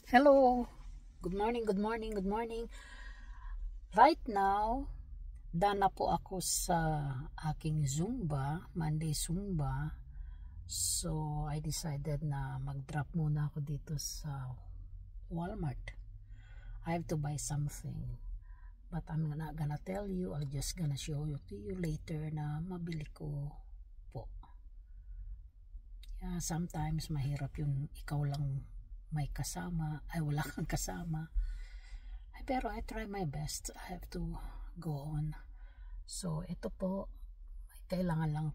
Hello. Good morning, good morning, good morning. Right now, done na po ako sa aking Zumba, Monday Zumba. So, I decided na mag-drop muna ako dito sa Walmart. I have to buy something. But I'm not gonna tell you, I'm just gonna show you to you later na mabili ko po. Yeah, sometimes mahirap yung ikaw lang may kasama, ay wala kang kasama. Pero I try my best. I have to go on. So, ito po, may kailangan lang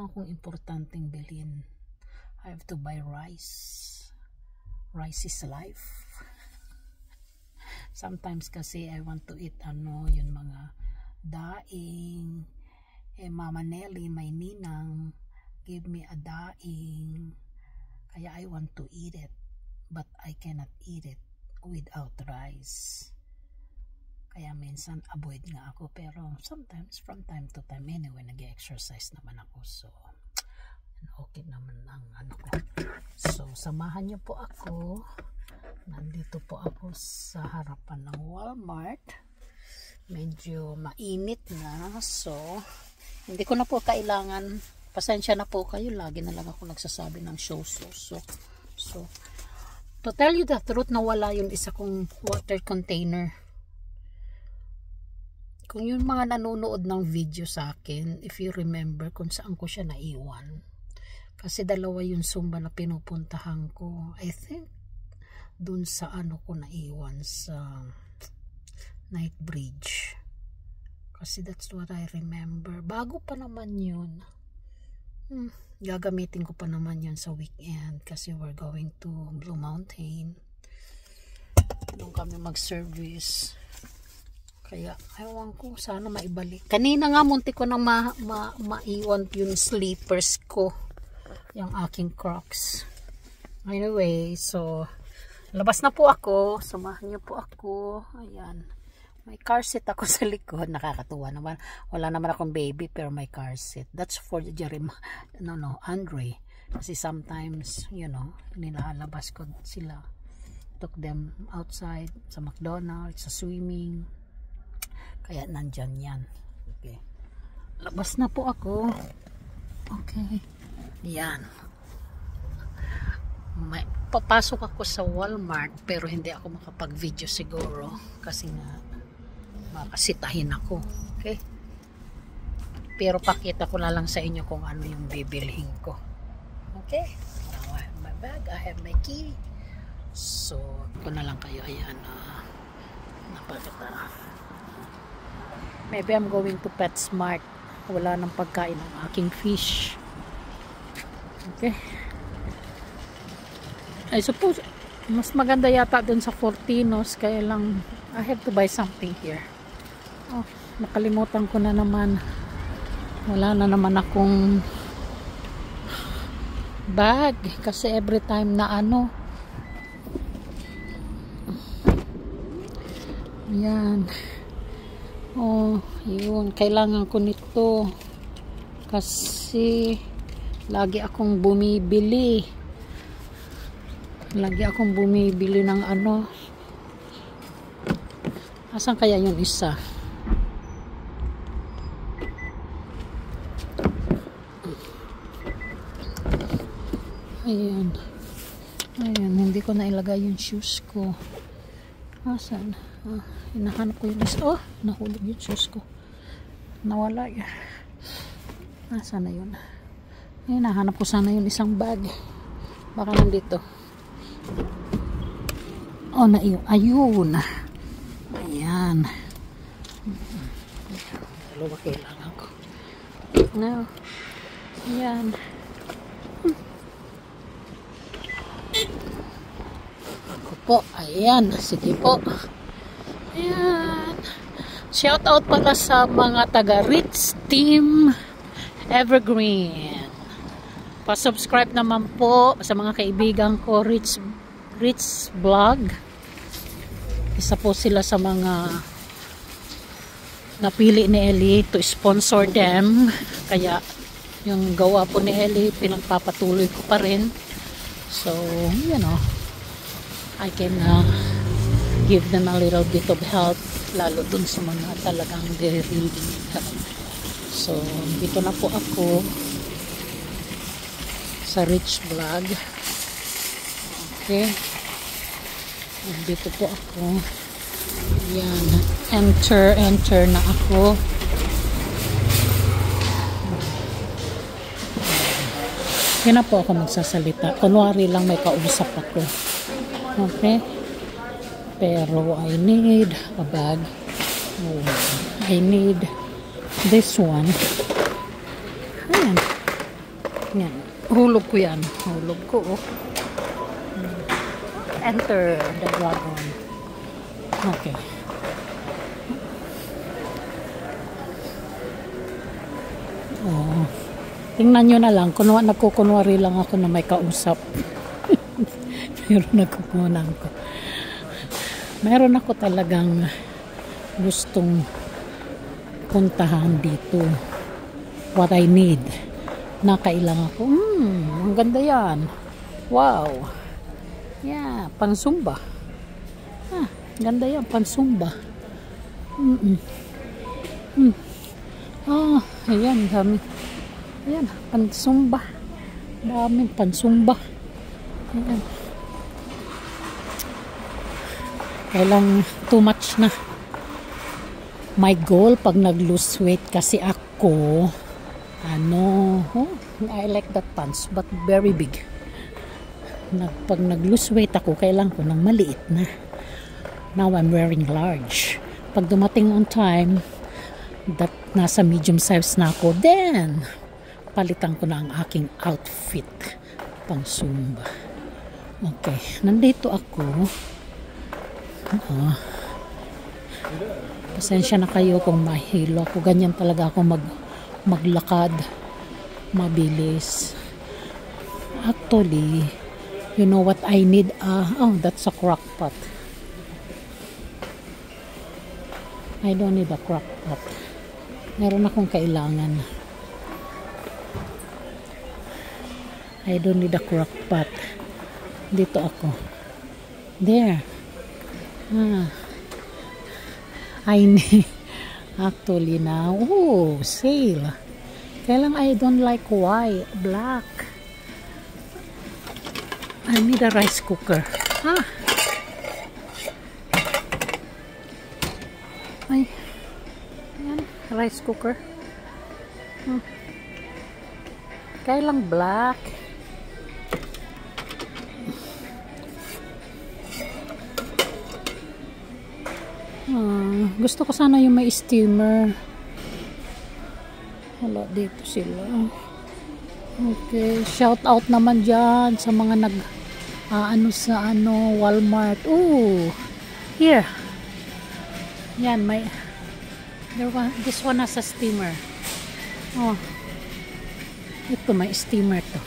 akong importanteng bilhin. I have to buy rice. Rice is life. Sometimes kasi I want to eat yung mga daing. Mama Nelly, my ninang, give me a daing. Kaya I want to eat it, but I cannot eat it without rice. Kaya minsan avoid nga ako, pero sometimes from time to time anyway nag-exercise naman ako, so okay naman ang ko. So samahan niyo po ako. Nandito po ako sa harapan ng Walmart. Medyo mainit na, so hindi ko na po kailangan. Pasensya na po kayo, lagi na lang ako nagsasabi ng so. To tell you the truth, nawala yung isa kong water container. Kung yung mga nanonood ng video sa akin, if you remember kung saan ko siya naiwan. Kasi dalawa yung Zumba na pinupuntahan ko. I think dun sa ko naiwan sa Night Bridge. Kasi that's what I remember. Bago pa naman yun. Gagamitin ko pa naman yan sa weekend kasi we're going to Blue Mountain. Doon kami mag-service. Kaya ewan ko, sana maibalik. Kanina nga muntik ko nang maiwan yung slippers ko, yung aking Crocs. Anyway, so labas na po ako. Samahan niyo po ako. Ayan. May car seat ako sa likod. Nakakatuwa naman. Wala naman akong baby pero may car seat. That's for Andre. Kasi sometimes, nilalabas ko sila. Took them outside sa McDonald's, sa swimming. Kaya nandyan yan. Okay. Labas na po ako. Okay. Yan. Papasok ako sa Walmart pero hindi ako makapag-video siguro. Kasi nga makasitahin ako. Okay? Pero pakita ko na lang sa inyo kung ano yung bibilhin ko. Okay? Now I have my bag, I have my key. So, ko na lang kayo. Ayan. Napakita. Maybe I'm going to PetSmart. Wala nang pagkain ng aking fish. Okay? I suppose, mas maganda yata dun sa Fortinos. Kaya lang, I have to buy something here. Oh, nakalimutan ko na naman. Wala na naman akong bag kasi every time na yan. Oh, yun, kailangan ko nito kasi lagi akong bumibili ng asan kaya yung isa? Ayan, hindi ko na ilagay yung shoes ko. Asan? Hinahanap ko yung isa. Oh, nahulog yung shoes ko. Nawala yan. Asan na yun? Hinahanap ko sana yung isang bag. Baka nandito. Oh, ayun. Ayan. Dalawa kailangan ko. No. Ayan. Po, ayan, sige po. Ayan. Shout out pala sa mga taga Ritz Team Evergreen. Pa-subscribe naman po sa mga kaibigan ko, Ritz Vlog. Isa po sila sa mga napili ni Ellie to sponsor them. Kaya yung gawa po ni Ellie pinagpapatuloy ko pa rin. So, I can give them a little bit of help, lalo dun sa mga talagang they really need help. So, dito na po ako sa Rich Vlog. Okay. Dito po ako. Yan. Enter na ako. Yan na po ako magsasalita. Kunwari lang may kausap ako. Okay. Pero I need a bag. Oh, I need this one. Ayan. Yan. Hulog ko yan. Hulog ko. Oh. Enter the dragon. Okay. Oh. Tingnan nyo na lang. Nagkukunwari lang ako na may kausap. Pero nagkukunan ko. Meron ako talagang gustong puntahan dito. What I need. Nakailang ako. Ang ganda yan. Wow. Yeah, pansumba. Ganda yan, pansumba. Ayan, dami. Ayan, pansumba. Daming pansumba. Ayan. Kailang too much na. My goal pag nag-lose weight kasi ako, I like that pants but very big. Pag nag-lose weight ako, kailangan ko ng maliit na. Now I'm wearing large. Pag dumating on time that nasa medium size na ako, then palitan ko na ang aking outfit pang Zumba. Okay, nandito ako. Pasensya na kayo kung mahilo ako. Ganyan talaga ako maglakad. Mabilis. Actually, you know what I need? That's a crock pot. I don't need a crock pot. Meron akong kailangan. I don't need a crock pot. Dito ako. There. I need actually now. Oh, sale. Kailang I don't like white, black. I need a rice cooker. Ay. Ayan, rice cooker. Kailang black. Gusto ko sana yung may steamer. Wala, dito sila. Okay, shout out naman dyan sa mga Walmart. Here. Yan, this one has a steamer. Ito, may steamer to.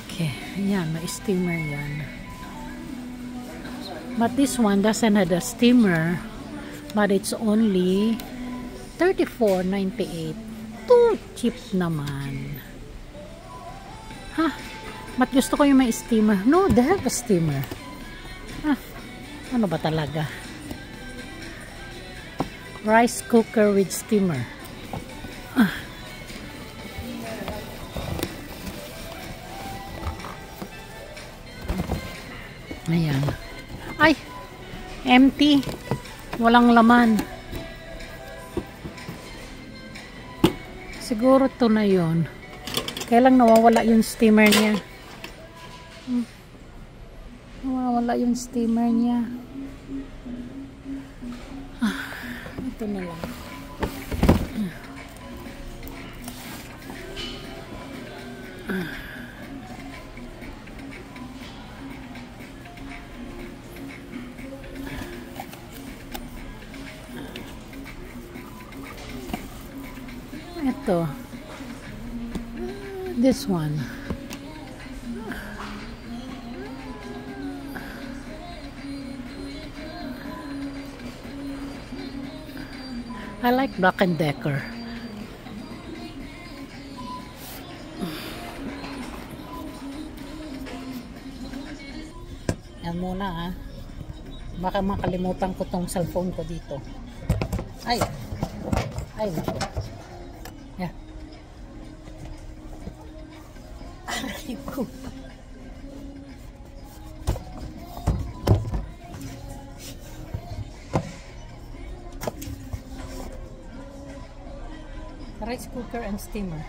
Okay, yan, may steamer yan. But this one doesn't have a steamer, but it's only $34.98. Too cheap naman. But gusto ko yung may steamer. No, they have a steamer. Ano ba talaga? Rice cooker with steamer. Ayan. Ay, empty. Walang laman. Siguro to na yun. Kailang nawawala yung steamer niya. Nawawala yung steamer niya. Ito na lang. Ito. This one. I like Black & Decker. Yan muna ha. Baka makalimutan ko tong cellphone ko dito. Ay. Ay, naku. Yeah. Aray ko. Rice cooker and steamer.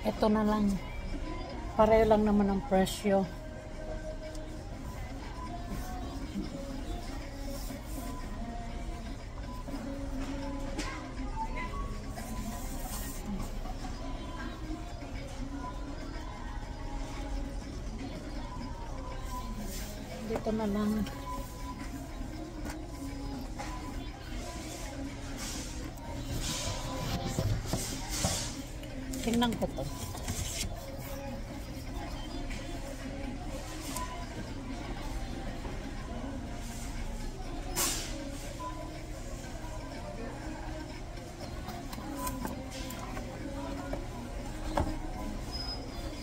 Ito na lang. Pareho lang naman ang presyo. Dito na lang. Tingnan ko to.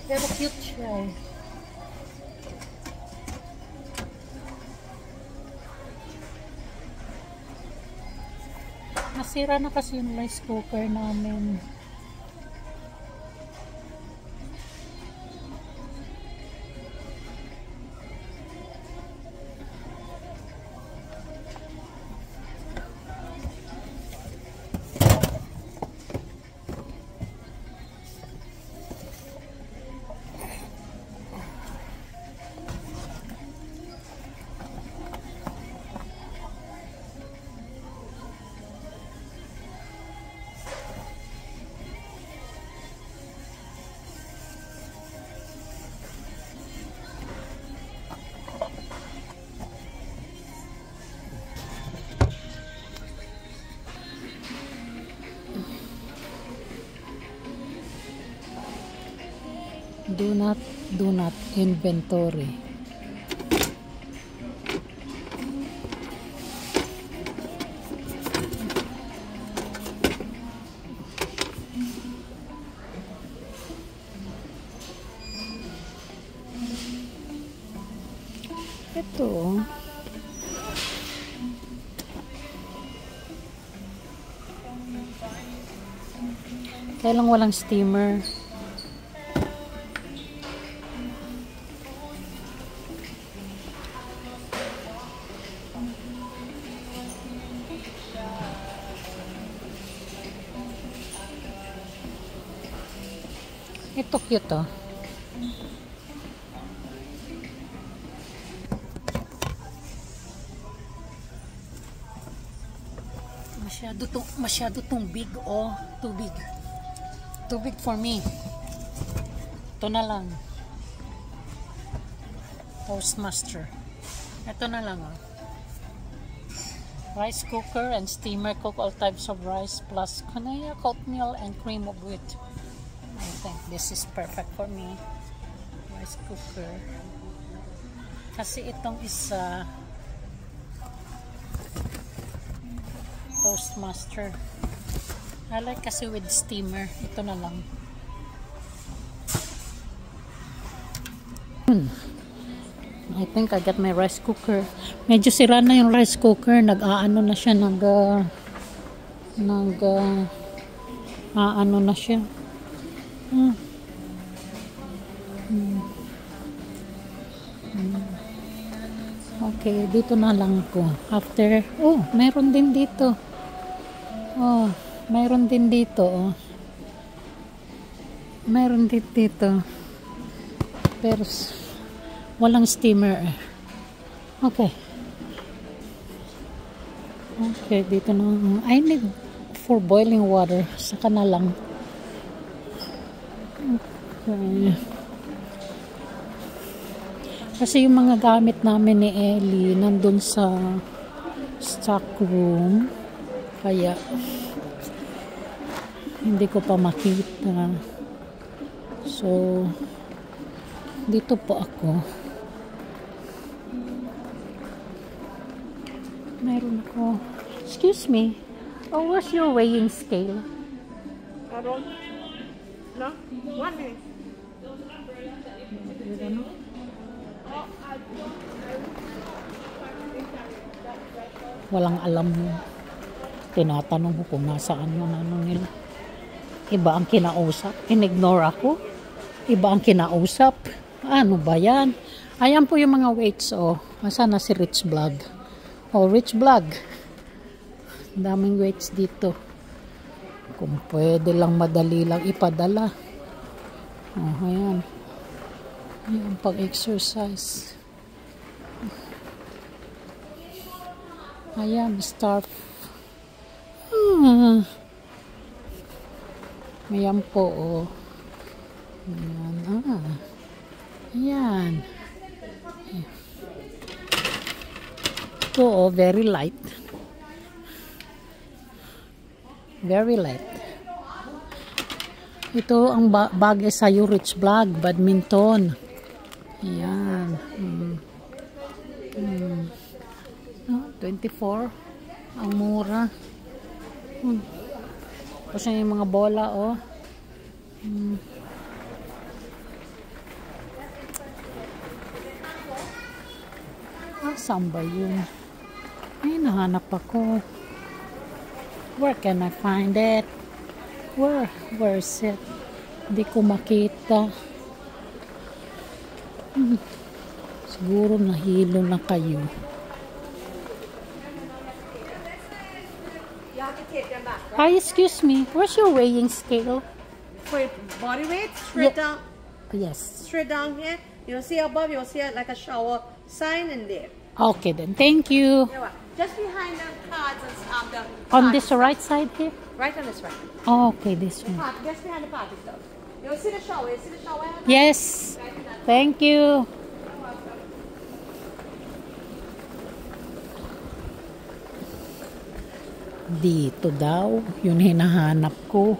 Pero cute siya eh. Nasira na kasi yung rice cooker namin. Do not inventory. Ito. Kailang walang steamer. Ito cute oh. Masyado tong big oh. Too big. Too big for me. Ito na lang. Toastmaster. Ito na lang oh. Rice cooker and steamer, cook all types of rice plus kanaya, oatmeal and cream of wheat. I think this is perfect for me. Rice cooker. Kasi itong isa Toastmaster. I like kasi with steamer. Ito na lang. I think I got my rice cooker. Medyo sira na yung rice cooker. Nag-aano na siya. Aano na siya. Okay, dito na lang po. After, oh, mayroon din dito. Oh, mayroon din dito. Oh. Mayroon din dito. Pero, walang steamer. Okay. Okay, dito na. I need for boiling water. Saka na lang. Okay. Kasi yung mga gamit namin ni Ellie nandun sa stock room. Kaya hindi ko pa makita. So dito po ako. Meron ako. Excuse me. Oh, what's your weighing scale? don't. No? 1 minute. You don't know? Walang alam mo. Tinatanong ko kung nasaan yung ano nila. Iba ang kinausap. Inignore ako. Iba ang kinausap. Ano ba yan? Ayan po yung mga weights. Oh. Nasaan na si Rich Vlog? Oh, Rich Vlog. Daming weights dito. Kung pwede lang madali lang ipadala. Oh, ayan. Ayan, pag-exercise. Ayan, start. Ayan po, oh. Ayan, Ayan. Ito, oh, very light. Very light. Ito ang bagay sa'yo, Rich Vlog. Badminton. Ayan. 24. Ang mura. Tapos yung mga bola, oh. Saan ba yun? Ay, nahanap ako. Where can I find it? Where is it? Hindi ko makita. Siguro nahilo na kayo. You have to take them back, right? Hi, excuse me. Where's your weighing scale? For body weight, straight down. Yes. Straight down here. You'll see above, you'll see like a shower sign in there. Okay then. Thank you. You're right. Just behind the cards and the On this right side here? right on this right. Oh, okay, this one. Just behind the party stuff. You'll see the shower. You see the shower? Yes. Thank you. Dito daw. Yun hinahanap ko.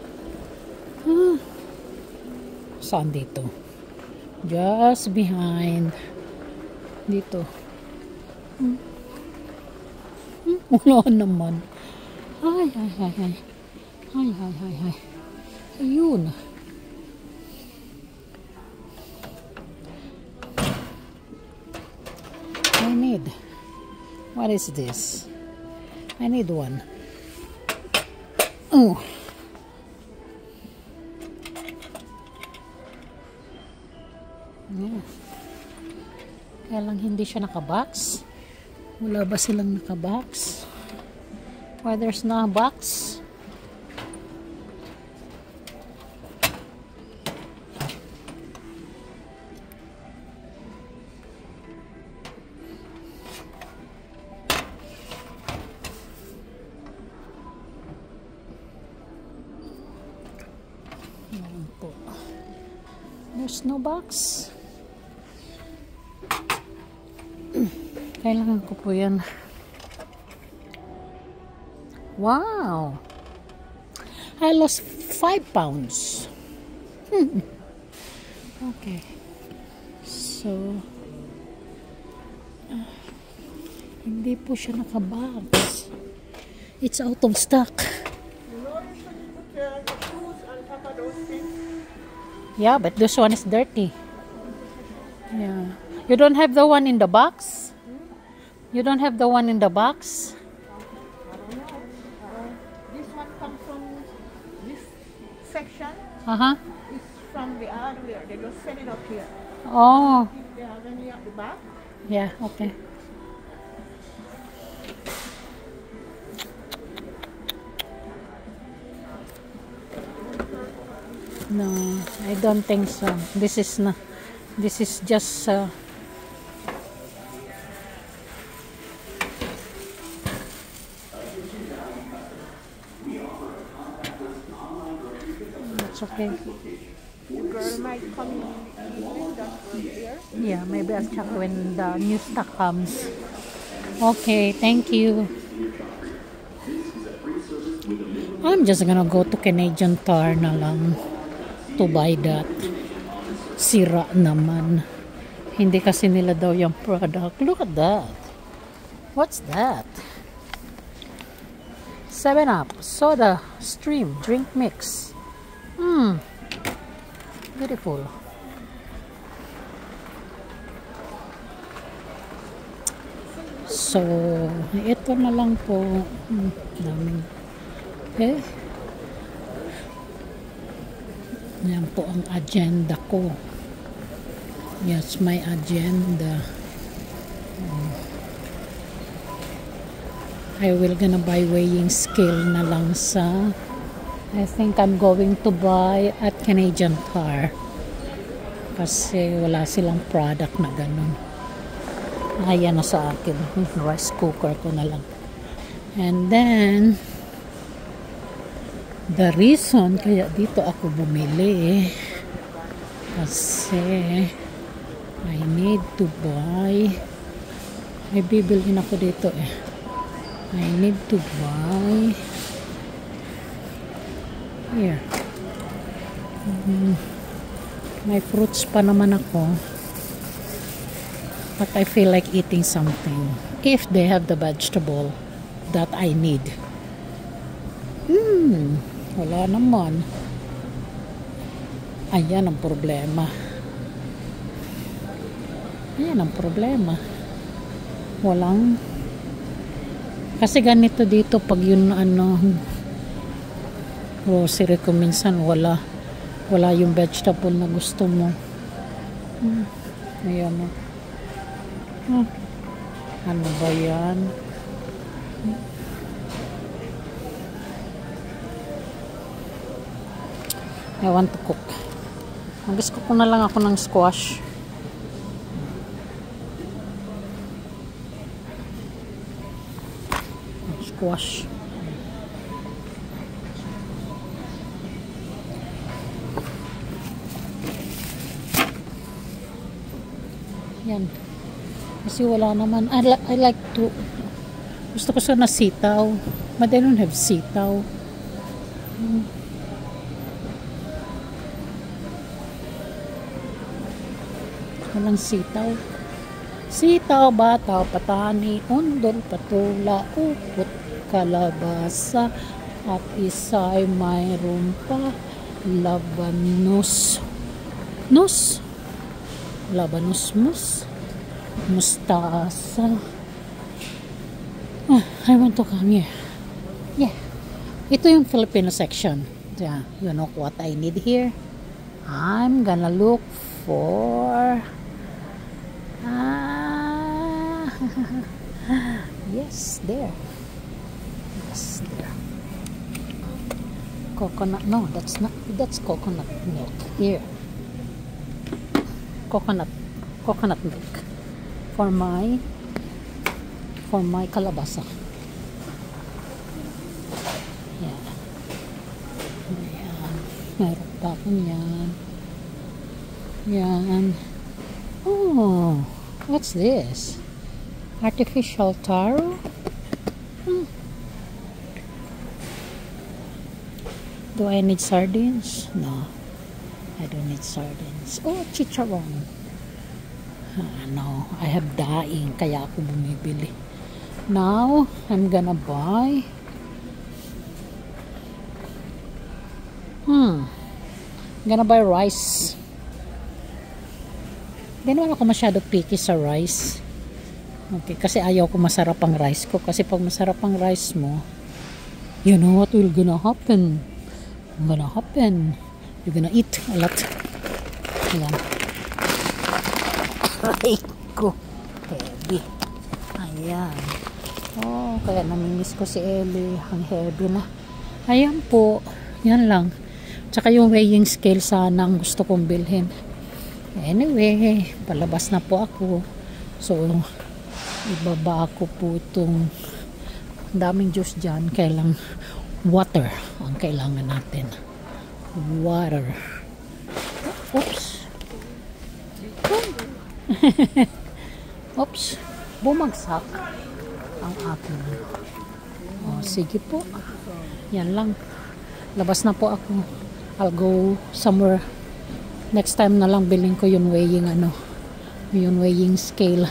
Saan dito? Just behind. Dito. Wala naman. Ay. Ayun. I need. What is this? I need one. Oh. Kaya lang hindi siya nakabox. Wala ba silang nakabox? Why there's no box? There's no box. Kailangan ko po yan. Wow! I lost 5 pounds. Okay. So, hindi po siya nakabox. It's out of stock. Yeah, but this one is dirty. Yeah. You don't have the one in the box? You don't have the one in the box? I don't know. This one comes from this section. It's from the hardware. They just send it up here. Oh. If they have any at the back. Yeah, okay. No, I don't think so. This is just it's okay. The girl might come in the evening, that girl here. Yeah, maybe I'll check when the new stock comes. Okay, thank you. I'm just gonna go to Canadian Tire na lang to buy that. Sira naman. Hindi kasi nila daw yung product. Look at that. What's that? 7-Up soda stream drink mix. Beautiful. So, ito na lang po. Daming. Yan po ang agenda ko. Yes, my agenda. I will gonna buy weighing scale na lang sa, I think I'm going to buy at Canadian Tire. Kasi wala silang product na ganun. Ayan na sa akin. Rice cooker ko na lang. And then, the reason kaya dito ako bumili kasi I need to buy, may bibilhin ako dito I need to buy here. May fruits pa naman ako, but I feel like eating something if they have the vegetable that I need. Wala naman. Ayan ang problema. Ayan ang problema. Walang, kasi ganito dito pag yun grocery ko minsan wala yung vegetable na gusto mo. Ayan o. Ano ba yan? I want to cook. Mag-cook ko na lang ako ng squash. Squash. Yan. Kasi wala naman. I like to, gusto ko sana sitaw. But I don't have sitaw. Walang sitaw. Sitaw, bataw, patani, undol, patula, upot, kalabasa, at isa ay mayroon pa labanos. Labanos mustasa. I want to come here. Yeah. Ito yung Filipino section. Yeah, you know what I need here? I'm gonna look for yes, there. Coconut, no, that's coconut milk. Here. Coconut milk for my kalabasa. Yeah. Ayan. Meron pa ako yan. Yan. Oh, what's this? Artificial taro? Do I need sardines? No, I don't need sardines. Oh, chicharon. No, I have daing, kaya ako bumibili. Now, I'm gonna buy I'm gonna buy rice. Hindi naman ako masyado picky sa rice. Okay, kasi ayaw ko masarap ang rice ko. Kasi pag masarap ang rice mo, you know what will gonna happen? You're gonna eat a lot. Ayan. Ay ko. Heavy. Ayan. Oh, kaya namimiss ko si Ellie. Ang heavy na. Ayan po. Yan lang. Tsaka yung weighing scale sana ang gusto kong bilhin. Anyway, palabas na po ako. So, ibaba ako po itong daming juice dyan. Kailang water ang kailangan natin. Water. Oops. Oops. Bumagsak ang aking. Oh, sige po. Yan lang. Labas na po ako. I'll go somewhere. Next time na lang bilhin ko yung weighing yung weighing scale.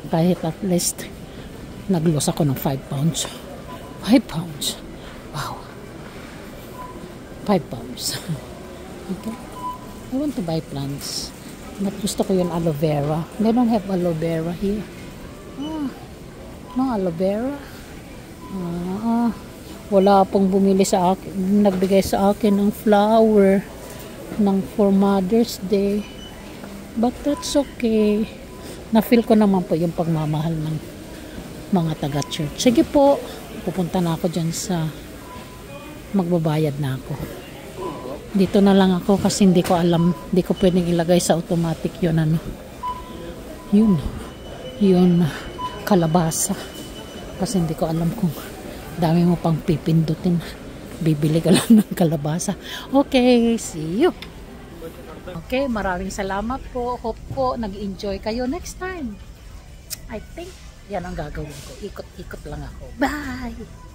Kahit at least nag-lose ako ng 5 pounds. 5 pounds. Wow. $5. Okay. I want to buy plants. But gusto ko yung aloe vera. They don't have aloe vera here. No aloe vera. Wala pong bumili sa akin. Nagbigay sa akin ng flower for Mother's Day. But that's okay. Na-feel ko naman po yung pagmamahal ng mga taga-church. Sige po. Pupunta na ako dyan sa magbabayad na ako. Dito na lang ako kasi hindi ko alam, hindi ko pwedeng ilagay sa automatic yun yun kalabasa kasi hindi ko alam kung dami mo pang pipindutin, bibili ka lang ng kalabasa. Okay, see you. Okay, maraming salamat po. Hope po nag-enjoy kayo next time. I think yan ang gagawin ko, ikot-ikot lang ako. Bye.